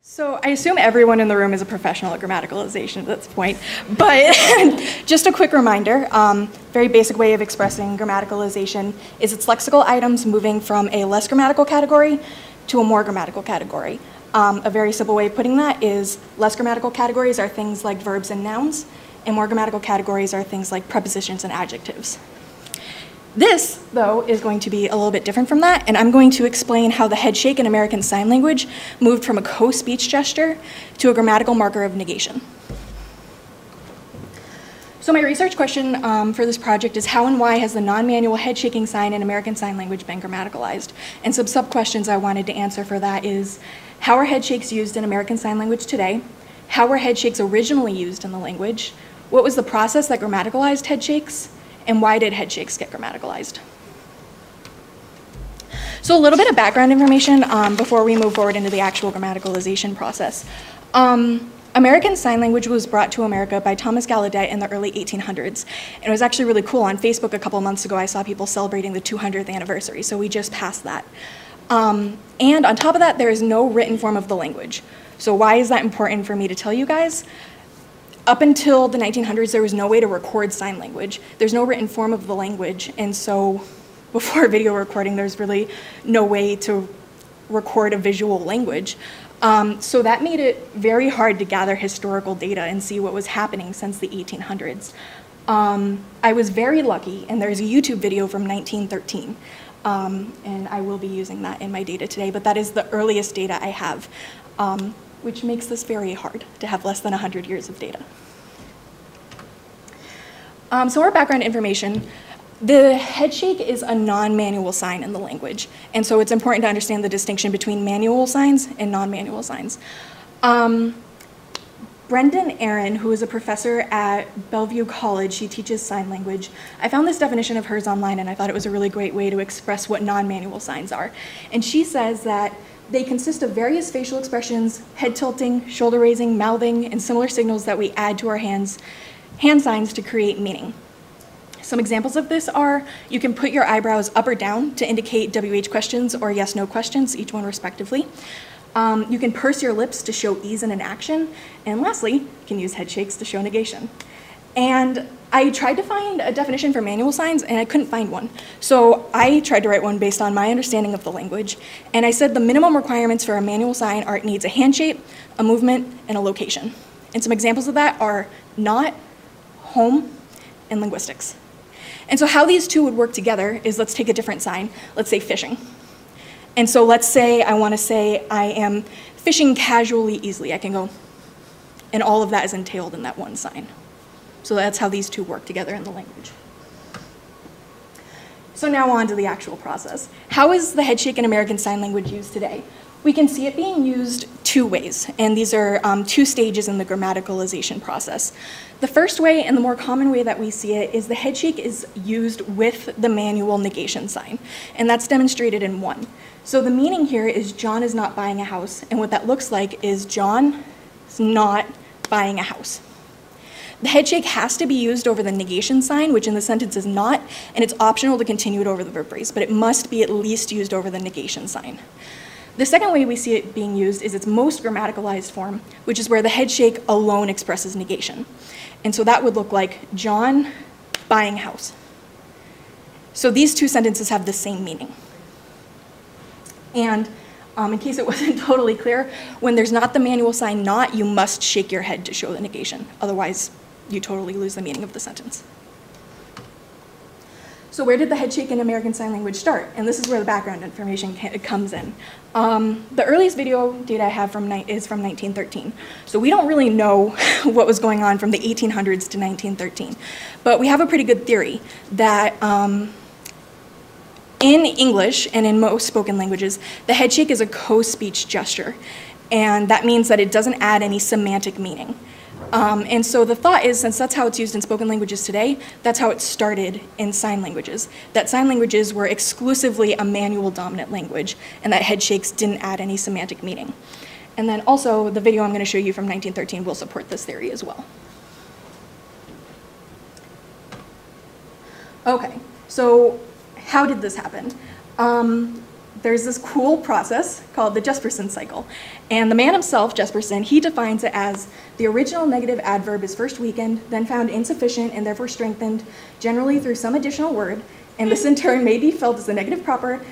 So I assume everyone in the room is a professional at grammaticalization at this point, but just a quick reminder, very basic way of expressing grammaticalization is its lexical items moving from a less grammatical category to a more grammatical category. A very simple way of putting that is less grammatical categories are things like verbs and nouns, and more grammatical categories are things like prepositions and adjectives. This, though, is going to be a little bit different from that, and I'm going to explain how the head shake in American Sign Language moved from a co-speech gesture to a grammatical marker of negation. So my research question for this project is how and why has the non-manual head shaking sign in American Sign Language been grammaticalized? And some sub-questions I wanted to answer for that is, how are head shakes used in American Sign Language today? How were head shakes originally used in the language? What was the process that grammaticalized head shakes? And why did head shakes get grammaticalized? So a little bit of background information before we move forward into the actual grammaticalization process. American Sign Language was brought to America by Thomas Gallaudet in the early 1800s. And it was actually really cool. On Facebook a couple months ago, I saw people celebrating the 200th anniversary, so we just passed that. And on top of that, there is no written form of the language. So why is that important for me to tell you guys? Up until the 1900s, there was no way to record sign language. There's no written form of the language, and so before video recording, there's really no way to record a visual language. So that made it very hard to gather historical data and see what was happening since the 1800s. I was very lucky, and there's a YouTube video from 1913, and I will be using that in my data today, but that is the earliest data I have. Which makes this very hard to have less than 100 years of data. So our background information, the head shake is a non-manual sign in the language, and so it's important to understand the distinction between manual signs and non-manual signs. Brendan Aaron, who is a professor at Bellevue College, she teaches sign language. I found this definition of hers online, and I thought it was a really great way to express what non-manual signs are. And she says that they consist of various facial expressions, head tilting, shoulder raising, mouthing, and similar signals that we add to our hand signs to create meaning. Some examples of this are, you can put your eyebrows up or down to indicate WH questions or yes/no questions, each one respectively. You can purse your lips to show ease in an action. And lastly, you can use head shakes to show negation. And I tried to find a definition for manual signs, and I couldn't find one. So I tried to write one based on my understanding of the language, and I said the minimum requirements for a manual sign are it needs a hand shape, a movement, and a location. And some examples of that are not, home, and linguistics. And so how these two would work together is, let's take a different sign. Let's say fishing. And so let's say I want to say I am fishing casually, easily. I can go, and all of that is entailed in that one sign. So that's how these two work together in the language. So now on to the actual process. How is the head shake in American Sign Language used today? We can see it being used two ways, and these are two stages in the grammaticalization process. The first way, and the more common way that we see it, is the head shake is used with the manual negation sign, and that's demonstrated in 1. So the meaning here is John is not buying a house, and what that looks like is John is not buying a house. The head shake has to be used over the negation sign, which in the sentence is not, and it's optional to continue it over the verb phrase, but it must be at least used over the negation sign. The second way we see it being used is its most grammaticalized form, which is where the head shake alone expresses negation. And so that would look like John buying a house. So these two sentences have the same meaning. And in case it wasn't totally clear, when there's not the manual sign not, you must shake your head to show the negation. Otherwise, you totally lose the meaning of the sentence. So where did the head shake in American Sign Language start? And this is where the background information comes in. The earliest video data I have is from 1913. So we don't really know what was going on from the 1800s to 1913. But we have a pretty good theory that in English and in most spoken languages, the head shake is a co-speech gesture. And that means that it doesn't add any semantic meaning. And so the thought is, since that's how it's used in spoken languages today, that's how it started in sign languages. That sign languages were exclusively a manual dominant language, and that head shakes didn't add any semantic meaning. And then also, the video I'm going to show you from 1913 will support this theory as well. Okay, so how did this happen? there's this cool process called the Jesperson cycle. And the man himself, Jesperson, he defines it as the original negative adverb is first weakened, then found insufficient and therefore strengthened, generally through some additional word, and this in turn may be felt as the negative proper,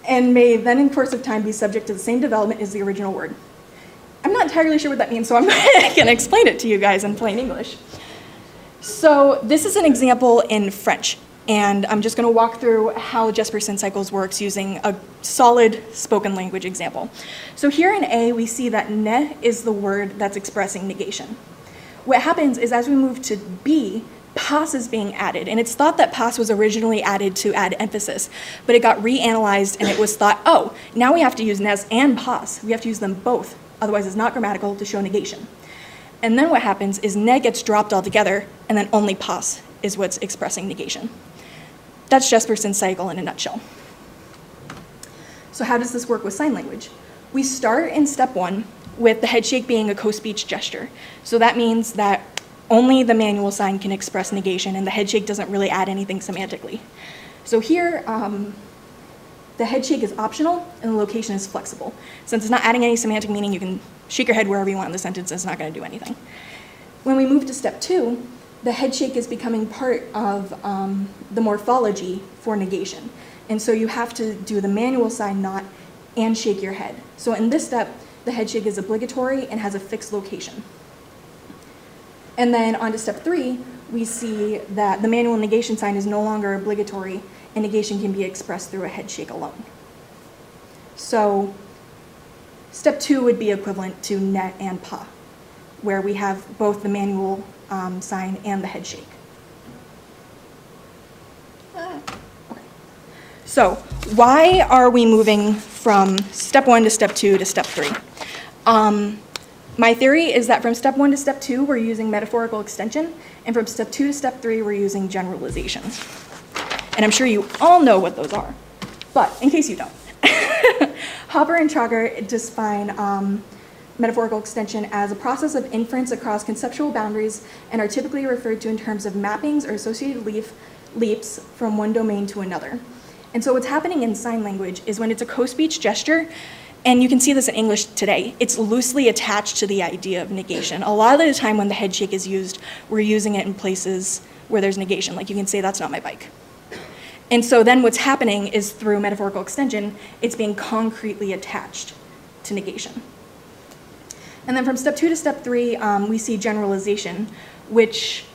and may then in course of time be subject to the same development as the original word. I'm not entirely sure what that means, so I'm going to explain it to you guys in plain English. So this is an example in French. And I'm just going to walk through how Jesperson cycles works using a solid spoken language example. So here in A, we see that ne is the word that's expressing negation. What happens is as we move to B, pas is being added. And it's thought that pas was originally added to add emphasis, but it got reanalyzed and it was thought, oh, now we have to use nes and pas. We have to use them both. Otherwise, it's not grammatical to show negation. And then what happens is ne gets dropped altogether, and then only pas is what's expressing negation. That's Jesperson's cycle in a nutshell. So how does this work with sign language? We start in step 1 with the head shake being a co-speech gesture. So that means that only the manual sign can express negation, and the head shake doesn't really add anything semantically. So here, the head shake is optional, and the location is flexible. Since it's not adding any semantic meaning, you can shake your head wherever you want in the sentence, and it's not going to do anything. When we move to step 2, the head shake is becoming part of the morphology for negation. And so you have to do the manual sign not and shake your head. So in this step, the head shake is obligatory and has a fixed location. And then on to step 3, we see that the manual negation sign is no longer obligatory and negation can be expressed through a head shake alone. So step 2 would be equivalent to ne and pas, where we have both the manual sign and the head shake. Okay. So why are we moving from step 1 to step 2 to step 3? My theory is that from step 1 to step 2, we're using metaphorical extension, and from step 2 to step 3, we're using generalization. And I'm sure you all know what those are, but in case you don't. Hopper and Trager define metaphorical extension as a process of inference across conceptual boundaries and are typically referred to in terms of mappings or associated leaps from one domain to another. And so what's happening in sign language is when it's a co-speech gesture, and you can see this in English today, it's loosely attached to the idea of negation. A lot of the time when the head shake is used, we're using it in places where there's negation, like you can say, that's not my bike. And so then what's happening is through metaphorical extension, it's being concretely attached to negation. And then from step 2 to step 3, we see generalization, which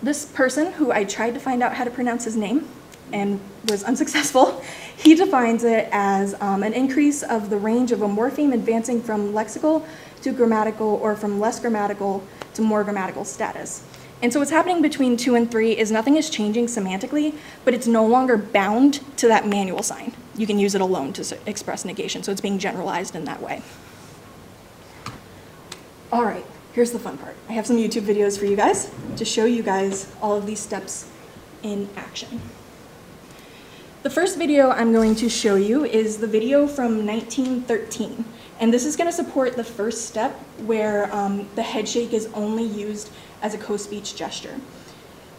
this person, who I tried to find out how to pronounce his name and was unsuccessful, he defines it as an increase of the range of a morpheme advancing from lexical to grammatical or from less grammatical to more grammatical status. And so what's happening between 2 and 3 is nothing is changing semantically, but it's no longer bound to that manual sign. You can use it alone to express negation, so it's being generalized in that way. All right, here's the fun part. I have some YouTube videos for you guys to show you guys all of these steps in action. The first video I'm going to show you is the video from 1913. And this is going to support the first step where the head shake is only used as a co-speech gesture.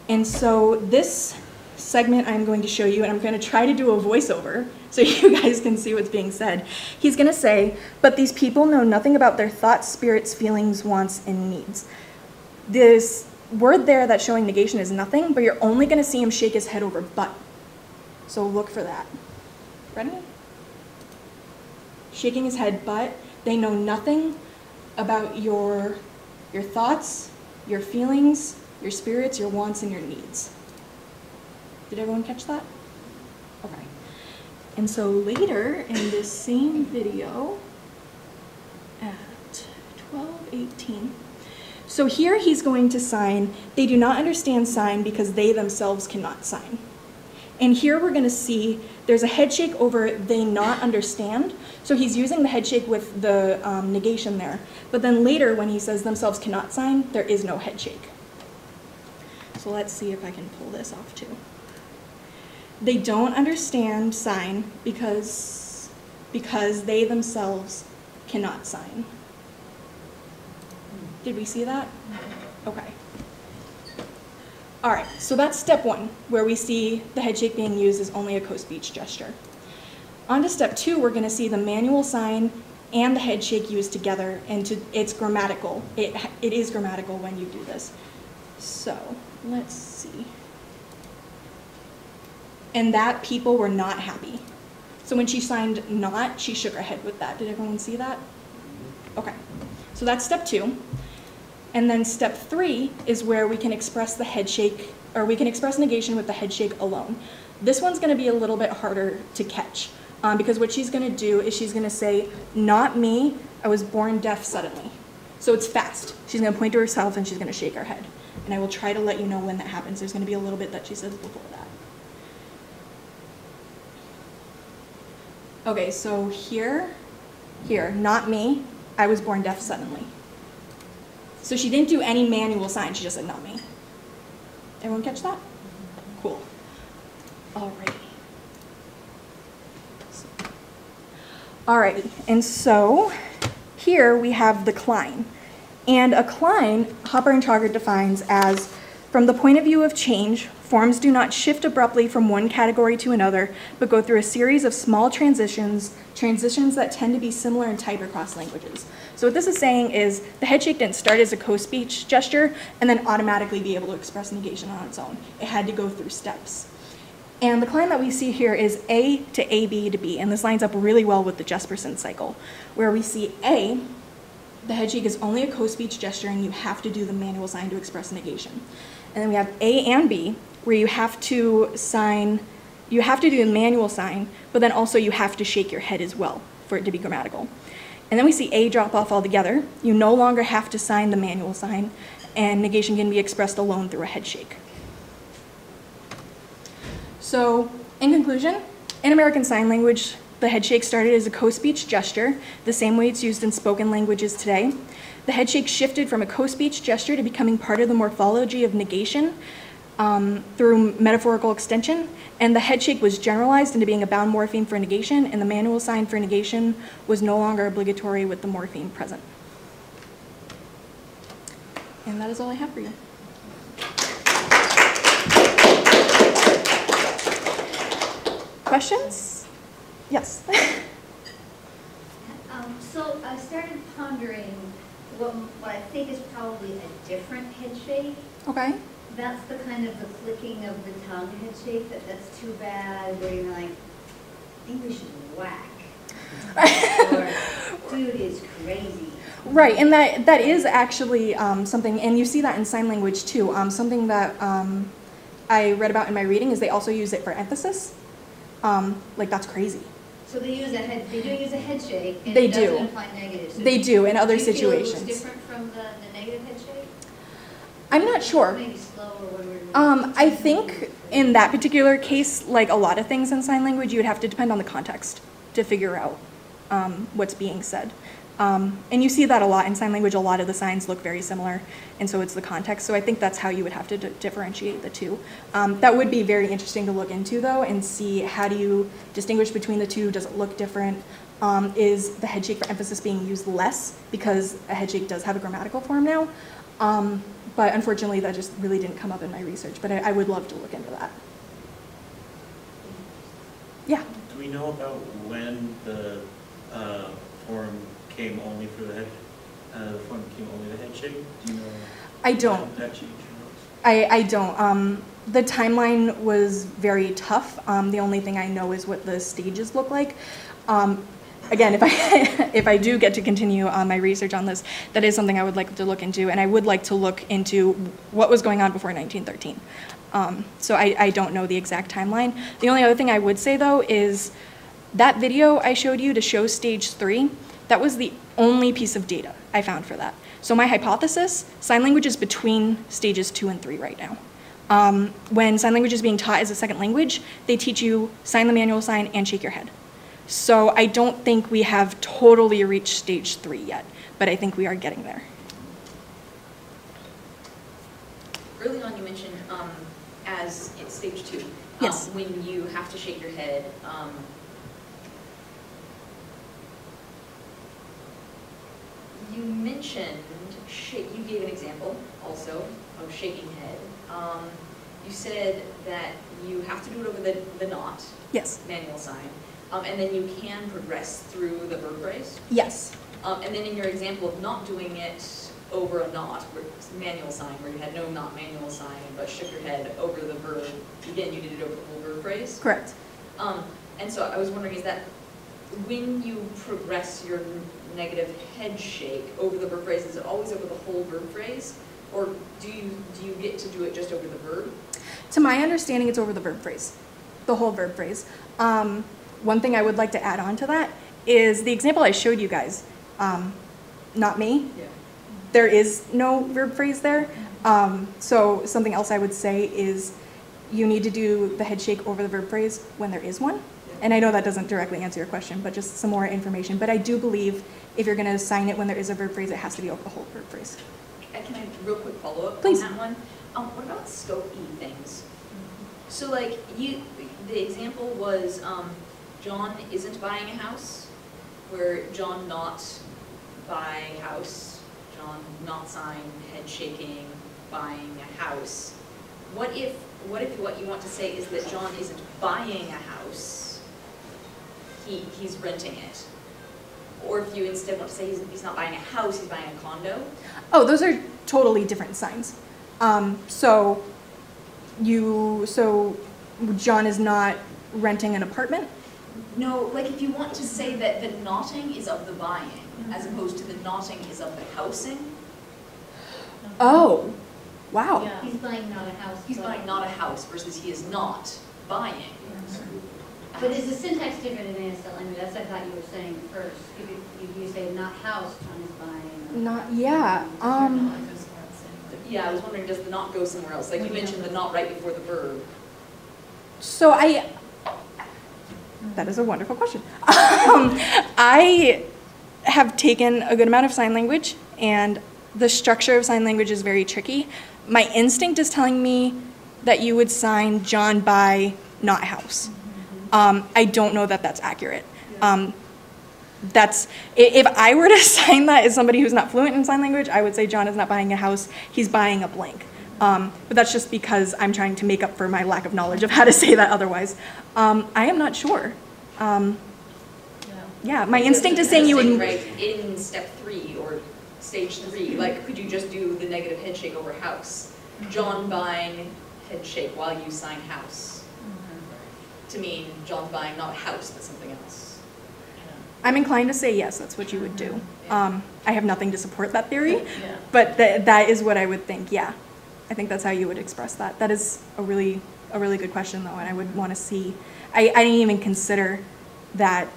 And so this segment I'm going to show you, and I'm going to try to do a voiceover so you guys can see what's being said. He's going to say, "But these people know nothing about their thoughts, spirits, feelings, wants, and needs." This word there that's showing negation is nothing, but you're only going to see him shake his head over but. So look for that. Ready? Shaking his head, but they know nothing about your thoughts, your feelings, your spirits, your wants, and your needs. Did everyone catch that? Okay. And so later in this same video at 12:18, so here he's going to sign, "They do not understand sign because they themselves cannot sign." And here we're going to see there's a head shake over "they not understand." So he's using the head shake with the negation there. But then later when he says themselves cannot sign, there is no head shake. So let's see if I can pull this off too. They don't understand sign because they themselves cannot sign. Did we see that? Okay. All right, so that's step 1, where we see the head shake being used as only a co-speech gesture. On to step 2, we're going to see the manual sign and the head shake used together, and it's grammatical. It is grammatical when you do this. So let's see. And that people were not happy. So when she signed not, she shook her head with that. Did everyone see that? Okay. So that's step 2. And then step 3 is where we can express the head shake, or we can express negation with the head shake alone. This one's going to be a little bit harder to catch, because what she's going to do is she's going to say, not me, I was born deaf suddenly. So it's fast. She's going to point to herself and she's going to shake her head. And I will try to let you know when that happens. There's going to be a little bit that she says before that. Okay, so here, not me, I was born deaf suddenly. So she didn't do any manual sign, she just said not me. Everyone catch that? Cool. Alrighty. Alrighty, and so here we have the cline. And a cline, Hopper and Trauger defines as, from the point of view of change, forms do not shift abruptly from one category to another, but go through a series of small transitions that tend to be similar in type across languages. So what this is saying is the head shake didn't start as a co-speech gesture and then automatically be able to express negation on its own. It had to go through steps. And the cline that we see here is A to AB to B, and this lines up really well with the Jesperson cycle, where we see A, the head shake is only a co-speech gesture and you have to do the manual sign to express negation. And then we have A and B, where you have to do the manual sign, but then also you have to shake your head as well for it to be grammatical. And then we see A drop off altogether. You no longer have to sign the manual sign, and negation can be expressed alone through a head shake. So, in conclusion, in American Sign Language, the head shake started as a co-speech gesture, the same way it's used in spoken languages today. The head shake shifted from a co-speech gesture to becoming part of the morphology of negation through metaphorical extension, and the head shake was generalized into being a bound morpheme for negation, and the manual sign for negation was no longer obligatory with the morpheme present. And that is all I have for you. Questions? Yes. So I started pondering what I think is probably a different head shake. Okay. That's the kind of the clicking of the tongue head shake. That's too bad. Where you're like, English is whack, or dude is crazy. Right, and that is actually something, and you see that in sign language too. Something that I read about in my reading is they also use it for emphasis. Like that's crazy. So they do use a head shake, and They it doesn't do. imply negative. So They do in other do you feel it was situations. different from the negative head shake? I'm not sure. Maybe slower when we're. I think in that particular case, like a lot of things in sign language, you would have to depend on the context to figure out what's being said. And you see that a lot in sign language. A lot of the signs look very similar, and so it's the context. So I think that's how you would have to differentiate the two. That would be very interesting to look into, though, and see how do you distinguish between the two. Does it look different? Is the head shake for emphasis being used less because a head shake does have a grammatical form now? But unfortunately, that just really didn't come up in my research. But I would love to look into that. Yeah. Do we know about when the form came only for the head? The form became only the head shake. Do you know? I don't. when that changed? I don't. The timeline was very tough. The only thing I know is what the stages look like. Again, if I do get to continue my research on this, that is something I would like to look into, and I would like to look into what was going on before 1913. So I don't know the exact timeline. The only other thing I would say, though, is that video I showed you to show stage 3, that was the only piece of data I found for that. So my hypothesis, sign language is between stages 2 and 3 right now. When sign language is being taught as a second language, they teach you sign the manual sign and shake your head. So I don't think we have totally reached stage 3 yet, but I think we are getting there. Early on, you mentioned as it's stage 2, Yes. when you have to shake your head. You mentioned, you gave an example also of shaking head. You said that you have to do it over the not Yes. manual sign. And then you can progress through the verb phrase. Yes. And then in your example of not doing it over a not, where it's manual sign, where you had no not manual sign, but shook your head over the verb, again, you did it over the whole verb phrase. Correct. And so I was wondering, is that when you progress your negative head shake over the verb phrase, is it always over the whole verb phrase? Or do you get to do it just over the verb? To my understanding, it's over the verb phrase, the whole verb phrase. One thing I would like to add on to that is the example I showed you guys, not me. Yeah. There is no verb phrase there. So something else I would say is you need to do the head shake over the verb phrase when there is one. And I know that doesn't directly answer your question, but just some more information. But I do believe if you're going to assign it when there is a verb phrase, it has to be over the whole verb phrase. Can I real quick follow up Please. on that one? What about scope E things? So like the example was John isn't buying a house, where John not buy house, John not sign, head shaking, buying a house. What if what you want to say is that John isn't buying a house, he's renting it? Or if you instead want to say he's not buying a house, he's buying a condo? Oh, those are totally different signs. So John is not renting an apartment? No, like if you want to say that the knotting is of the buying, as opposed to the knotting is of the housing, Oh, wow. He's buying not a house. he's but- buying not a house versus he is not buying. But is the syntax different in ASL? I mean, that's what I thought you were saying first. If you say not house, John is buying. Not, yeah, Yeah, I was wondering, does the not go somewhere else? Like you mentioned the not right before the verb. so that is a wonderful question. I have taken a good amount of sign language, and the structure of sign language is very tricky. My instinct is telling me that you would sign John by not house. I don't know that that's accurate. If I were to sign that as somebody who's not fluent in sign language, I would say John is not buying a house, he's buying a blank. But that's just because I'm trying to make up for my lack of knowledge of how to say that otherwise. I am not sure. Yeah, my instinct is saying you would. Right, in step 3 or stage 3, like could you just do the negative head shake over house? John buying head shake while you sign house. To mean John's buying not a house, but something else. I'm inclined to say yes, that's what you would do. I have nothing to support that theory, but that is what I would think, yeah. I think that's how you would express that. That is a really good question, though, and I would want to see. I didn't even consider that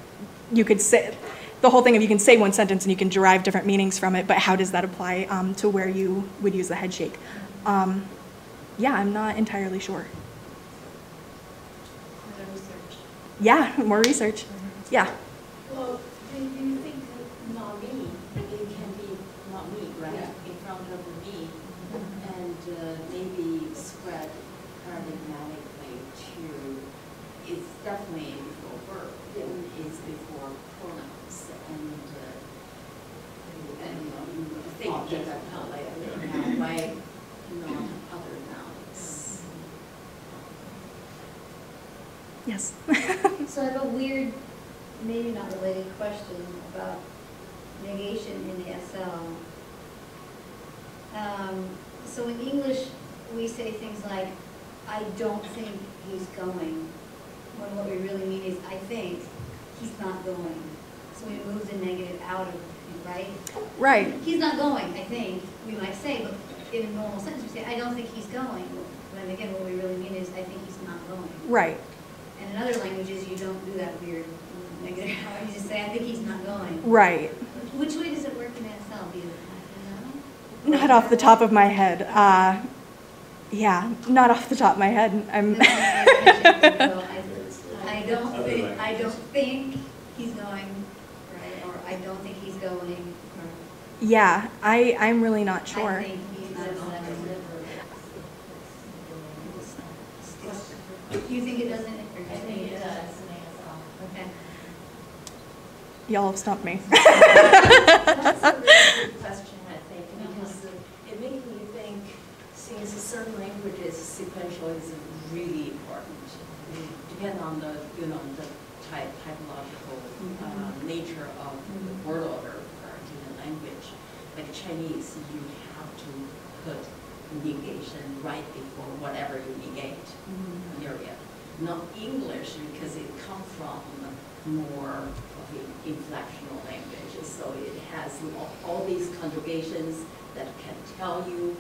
you could say, the whole thing of you can say one sentence and you can derive different meanings from it, but how does that apply to where you would use the head shake? Yeah, I'm not entirely sure. Yeah, more research. Yeah. Well, do you think that not me, it can be not me, right, in front of the me, and maybe spread paradigmatically to, it's definitely before verb, it's before pronouns, and you think Object. that like by not other nouns. Yes. So I have a weird, maybe not related question about negation in the SL. So in English, we say things like, I don't think he's going, when what we really mean is, I think he's not going. So we move the negative out of it, right? Right. He's not going, I think, we might say, but in a normal sentence, we say, I don't think he's going. When again, what we really mean is, I think he's not going. Right. And in other languages, you don't do that weird negative, you just say, I think he's not going. Right. Which way does it work in ASL? Do you know? Not off the top of my head. Yeah, not off the top of my head. I don't think he's going, right, or I don't think he's going, or Yeah, I'm really not I sure. think he's not going. You think it doesn't? I think it does in ASL. Okay. Y'all have stumped me. That's a really good question, I think, because it makes me think, since certain languages, sequential is really important. It depends on the, the typological nature of the word order for a given language. Like Chinese, you have to put negation right before whatever you negate, period. Not English, because it comes from more of an inflectional language, so it has all these conjugations that can tell you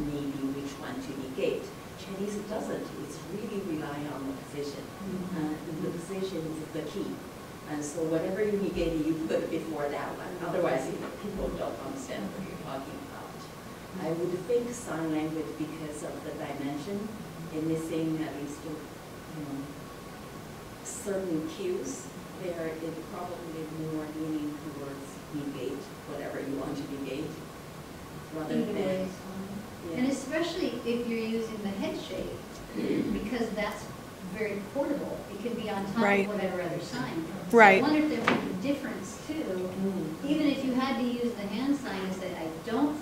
maybe which one to negate. Chinese doesn't. It's really relying on the position. The position is the key. And so whatever you negate, you put before that one. Otherwise, people don't understand what you're talking about. I would think sign language, because of the dimension, and missing at least certain cues, there is probably more leaning towards negate whatever you want to negate, rather Either way than. is fine. And especially if you're using the head shake, because that's very portable. It can be on top Right. of whatever other sign. Right. So I wonder if there would be a difference too, even if you had to use the hand sign and say, I don't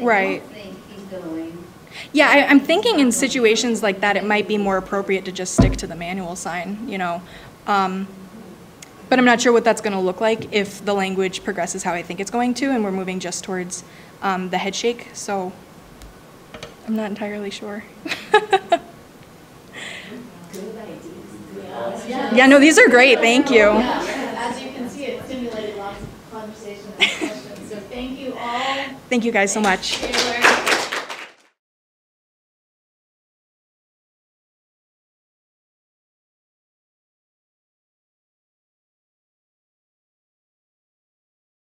Right. think he's going. Yeah, I'm thinking in situations like that, it might be more appropriate to just stick to the manual sign, you know. But I'm not sure what that's going to look like if the language progresses how I think it's going to, and we're moving just towards the head shake. So I'm not entirely sure. Good ideas. Yeah, no, these are great. Thank you. Yeah, as you can see, it stimulated lots of conversation and discussion. So thank you all. Thank you guys so much. Thanks, Kayla.